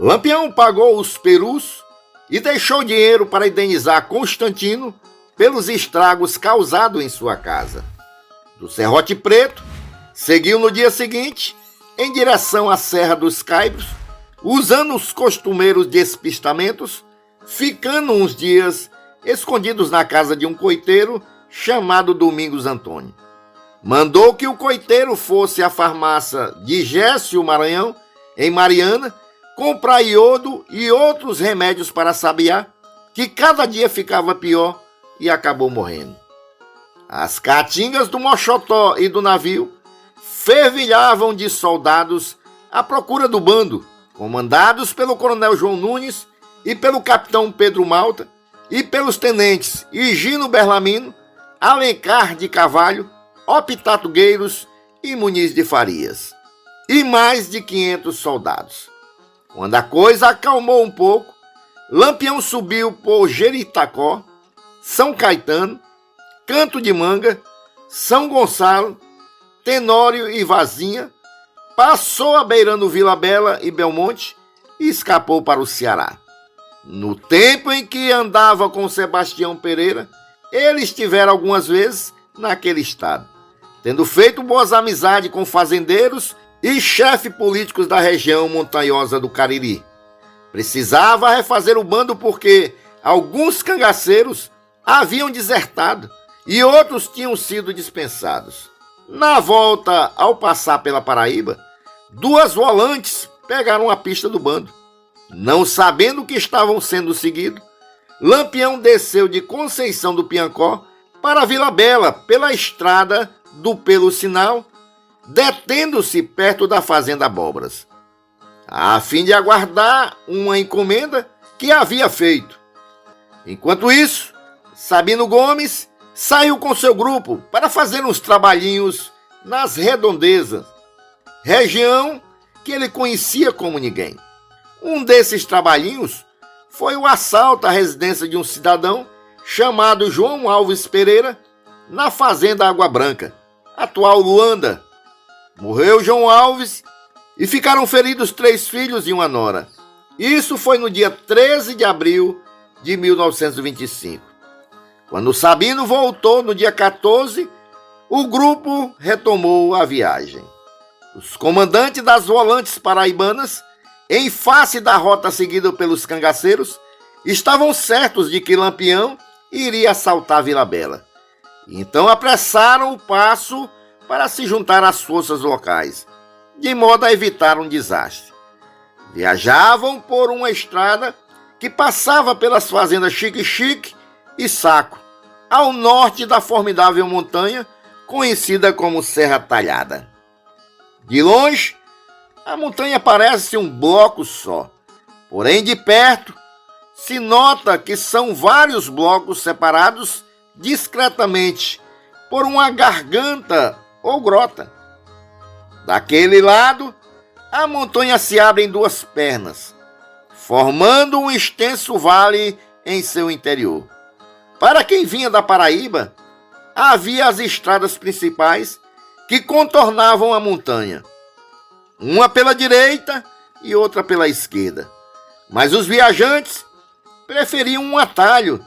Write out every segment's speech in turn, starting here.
Lampião pagou os perus e deixou dinheiro para indenizar Constantino pelos estragos causados em sua casa. Do Serrote Preto, seguiu no dia seguinte em direção à Serra dos Caibros, usando os costumeiros despistamentos, ficando uns dias escondidos na casa de um coiteiro chamado Domingos Antônio. Mandou que o coiteiro fosse à farmácia de Gécio Maranhão, em Mariana, comprar iodo e outros remédios para Sabiá, que cada dia ficava pior e acabou morrendo. As caatingas do Moxotó e do navio fervilhavam de soldados à procura do bando, comandados pelo coronel João Nunes e pelo capitão Pedro Malta, e pelos tenentes Higino Berlamino, Alencar de Carvalho, Optato Gueiros e Muniz de Farias, e mais de 500 soldados. Quando a coisa acalmou um pouco, Lampião subiu por Jeritacó, São Caetano, Canto de Manga, São Gonçalo, Tenório e Vazinha, passou a beirando Vila Bela e Belmonte e escapou para o Ceará. No tempo em que andava com Sebastião Pereira, ele estivera algumas vezes naquele estado, tendo feito boas amizades com fazendeiros e chefes políticos da região montanhosa do Cariri. Precisava refazer o bando porque alguns cangaceiros haviam desertado e outros tinham sido dispensados. Na volta, ao passar pela Paraíba, 2 volantes pegaram a pista do bando. Não sabendo que estavam sendo seguidos, Lampião desceu de Conceição do Piancó para Vila Bela pela estrada do Pelo Sinal, detendo-se perto da fazenda Abóboras, a fim de aguardar uma encomenda que havia feito. Enquanto isso, Sabino Gomes saiu com seu grupo para fazer uns trabalhinhos nas redondezas, região que ele conhecia como ninguém. Um desses trabalhinhos foi o assalto à residência de um cidadão chamado João Alves Pereira, na fazenda Água Branca, atual Luanda. Morreu João Alves e ficaram feridos 3 filhos e uma nora. Isso foi no dia 13 de abril de 1925. Quando Sabino voltou no dia 14, o grupo retomou a viagem. Os comandantes das volantes paraibanas, em face da rota seguida pelos cangaceiros, estavam certos de que Lampião iria assaltar Vila Bela. Então apressaram o passo para se juntar às forças locais, de modo a evitar um desastre. Viajavam por uma estrada que passava pelas fazendas Xique-Xique e Saco, ao norte da formidável montanha conhecida como Serra Talhada. De longe, a montanha parece um bloco só, porém de perto se nota que são vários blocos separados discretamente por uma garganta ou grota. Daquele lado, a montanha se abre em 2 pernas, formando um extenso vale em seu interior. Para quem vinha da Paraíba, havia as estradas principais que contornavam a montanha, uma pela direita e outra pela esquerda. Mas os viajantes preferiam um atalho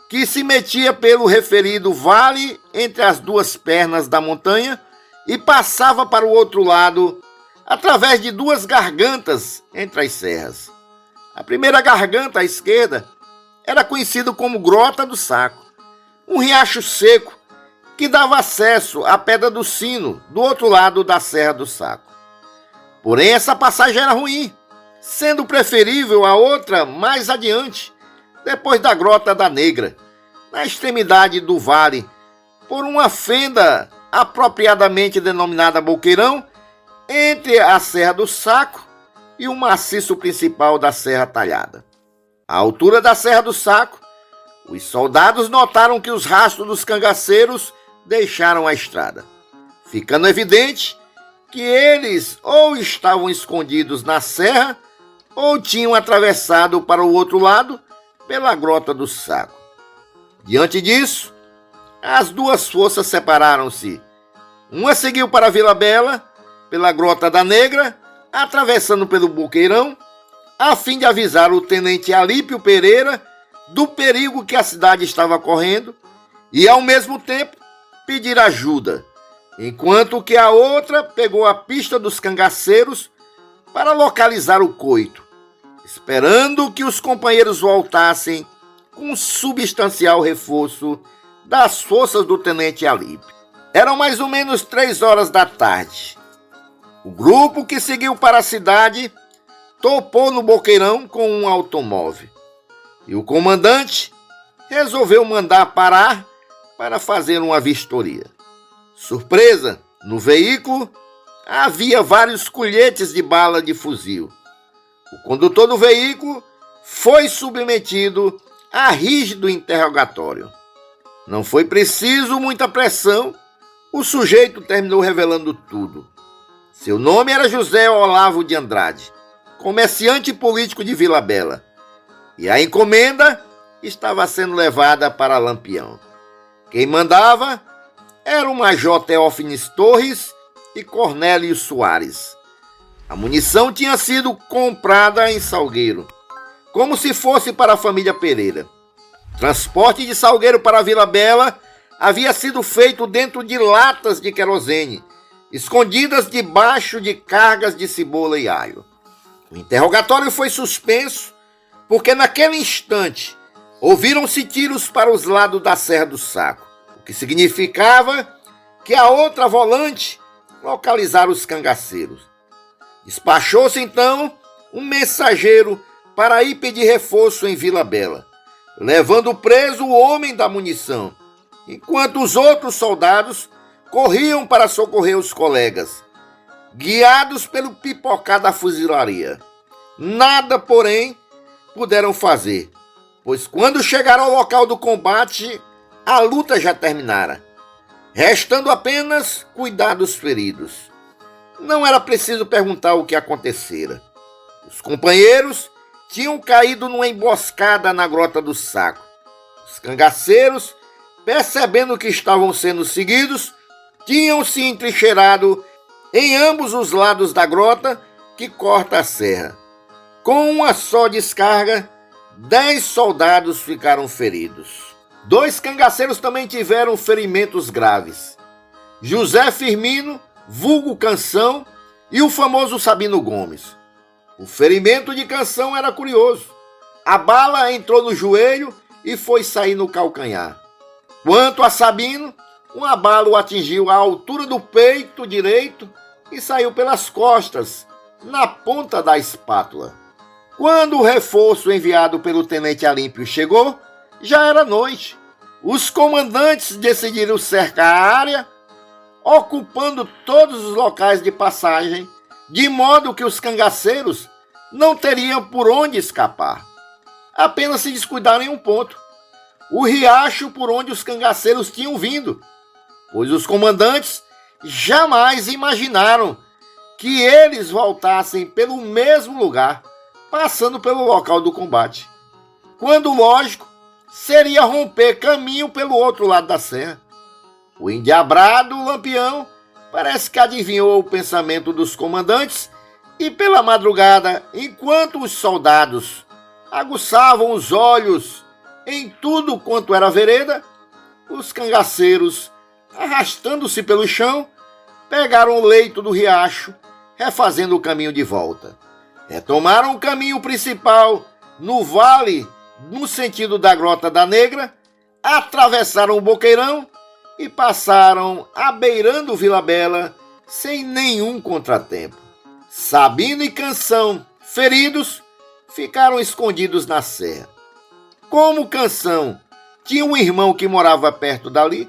que se metia pelo referido vale entre as 2 pernas da montanha e passava para o outro lado através de 2 gargantas entre as serras. A primeira garganta, à esquerda, era conhecida como Grota do Saco, um riacho seco que dava acesso à Pedra do Sino, do outro lado da Serra do Saco. Porém, essa passagem era ruim, sendo preferível a outra mais adiante, depois da Grota da Negra, na extremidade do vale, por uma fenda apropriadamente denominada Boqueirão, entre a Serra do Saco e o maciço principal da Serra Talhada. À altura da Serra do Saco, os soldados notaram que os rastros dos cangaceiros deixaram a estrada, ficando evidente que eles ou estavam escondidos na serra ou tinham atravessado para o outro lado pela Grota do Saco. Diante disso, as 2 forças separaram-se. Uma seguiu para Vila Bela, pela Grota da Negra, atravessando pelo Boqueirão. a fim de avisar o tenente Alípio Pereira do perigo que a cidade estava correndo e, ao mesmo tempo, pedir ajuda, enquanto que a outra pegou a pista dos cangaceiros para localizar o coito, esperando que os companheiros voltassem com um substancial reforço das forças do tenente Alípio. Eram mais ou menos 3 horas da tarde. O grupo que seguiu para a cidade topou no Boqueirão com um automóvel e o comandante resolveu mandar parar para fazer uma vistoria. Surpresa, no veículo havia vários colhetes de bala de fuzil. O condutor do veículo foi submetido a rígido interrogatório. Não foi preciso muita pressão, o sujeito terminou revelando tudo. Seu nome era José Olavo de Andrade, comerciante político de Vila Bela, e a encomenda estava sendo levada para Lampião. Quem mandava era o Major Teófines Torres e Cornélio Soares. A munição tinha sido comprada em Salgueiro, como se fosse para a família Pereira. Transporte de Salgueiro para Vila Bela havia sido feito dentro de latas de querosene, escondidas debaixo de cargas de cebola e alho. O interrogatório foi suspenso porque naquele instante ouviram-se tiros para os lados da Serra do Saco, o que significava que a outra volante localizara os cangaceiros. Despachou-se então um mensageiro para ir pedir reforço em Vila Bela, levando preso o homem da munição, enquanto os outros soldados corriam para socorrer os colegas, guiados pelo pipocar da fuzilaria. Nada, porém, puderam fazer, pois quando chegaram ao local do combate, a luta já terminara, restando apenas cuidar dos feridos. Não era preciso perguntar o que acontecera. Os companheiros tinham caído numa emboscada na Grota do Saco. Os cangaceiros, percebendo que estavam sendo seguidos, tinham se entrincheirado em ambos os lados da grota que corta a serra. Com uma só descarga, 10 soldados ficaram feridos. 2 cangaceiros também tiveram ferimentos graves. José Firmino, vulgo Canção, e o famoso Sabino Gomes. O ferimento de Canção era curioso. A bala entrou no joelho e foi sair no calcanhar. Quanto a Sabino, uma bala o atingiu à altura do peito direito e saiu pelas costas, na ponta da espátula. Quando o reforço enviado pelo tenente Alípio chegou, já era noite. Os comandantes decidiram cercar a área, ocupando todos os locais de passagem, de modo que os cangaceiros não teriam por onde escapar. Apenas se descuidaram em um ponto: o riacho por onde os cangaceiros tinham vindo, pois os comandantes jamais imaginaram que eles voltassem pelo mesmo lugar, passando pelo local do combate, quando, lógico, seria romper caminho pelo outro lado da serra. O endiabrado Lampião parece que adivinhou o pensamento dos comandantes e, pela madrugada, enquanto os soldados aguçavam os olhos em tudo quanto era vereda, os cangaceiros, arrastando-se pelo chão, pegaram o leito do riacho, refazendo o caminho de volta. Retomaram o caminho principal no vale, no sentido da Grota da Negra, atravessaram o Boqueirão e passaram abeirando Vila Bela sem nenhum contratempo. Sabino e Canção, feridos, ficaram escondidos na serra. Como Canção tinha um irmão que morava perto dali,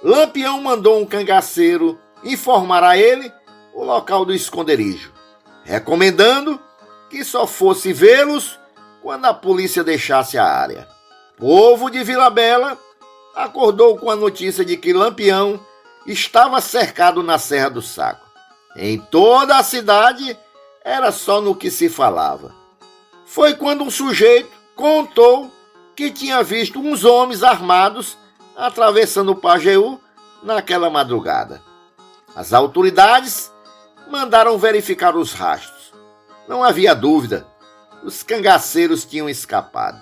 Lampião mandou um cangaceiro informar a ele o local do esconderijo, recomendando que só fosse vê-los quando a polícia deixasse a área. O povo de Vila Bela acordou com a notícia de que Lampião estava cercado na Serra do Saco. Em toda a cidade era só no que se falava. Foi quando um sujeito contou que tinha visto uns homens armados atravessando o Pajeú naquela madrugada. As autoridades mandaram verificar os rastros. Não havia dúvida. os cangaceiros tinham escapado.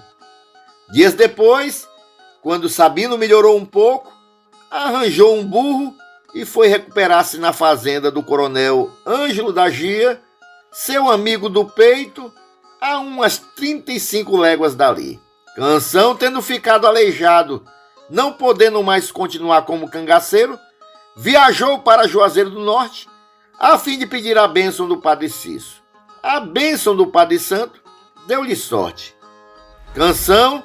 Dias depois, quando Sabino melhorou um pouco, arranjou um burro e foi recuperar-se na fazenda do coronel Ângelo da Gia, seu amigo do peito, a umas 35 léguas dali. Canção, tendo ficado aleijado, não podendo mais continuar como cangaceiro, viajou para Juazeiro do Norte a fim de pedir a bênção do Padre Cício. A bênção do Padre Santo deu-lhe sorte. Canção,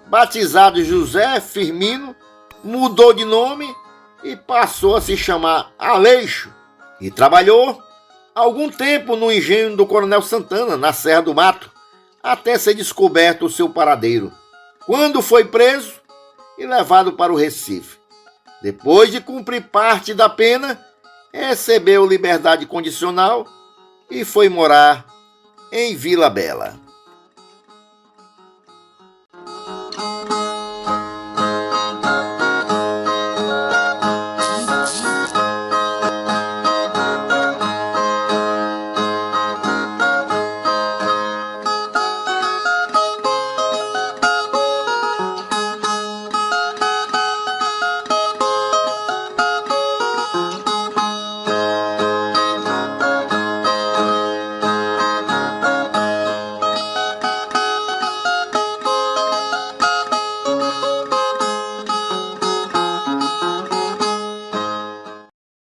batizado José Firmino, mudou de nome e passou a se chamar Aleixo, e trabalhou algum tempo no engenho do Coronel Santana, na Serra do Mato, até ser descoberto o seu paradeiro, quando foi preso e levado para o Recife. Depois de cumprir parte da pena, recebeu liberdade condicional e foi morar em Vila Bela.